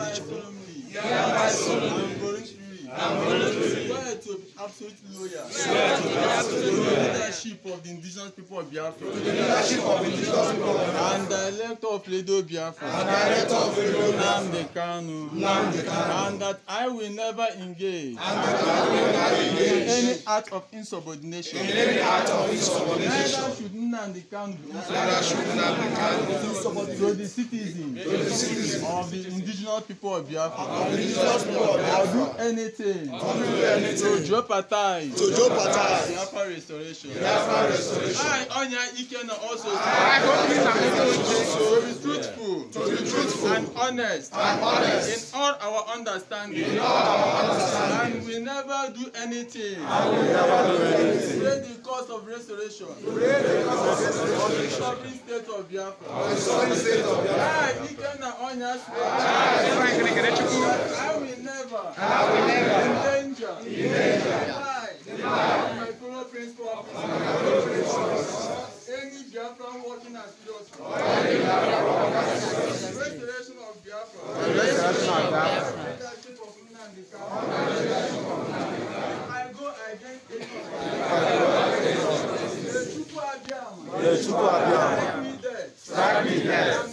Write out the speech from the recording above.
Hereby solemnly. I'm going to swear to be absolutely loyal. To the leadership of the indigenous people of Biafra. And the elector of Ledo Biafra. Nnamdi Kanu. And that I will never engage in any act of insubordination. Neither should Nnamdi Kanu to the citizens of the indigenous people of Biafra. Or do anything to jeopardize Biafra restoration. I, Onya Ikena, also to be truthful and honest in all our understanding. And we never do anything to create the cause of restoration of the sovereign state of Biafra. I, Ikena Onya, I will never endanger my fellow principal any Biafran working as leaders. Restoration of Biafra. Leadership of Nnamdi Kanu. I go against the Chukwu Abiyama. Strike me dead.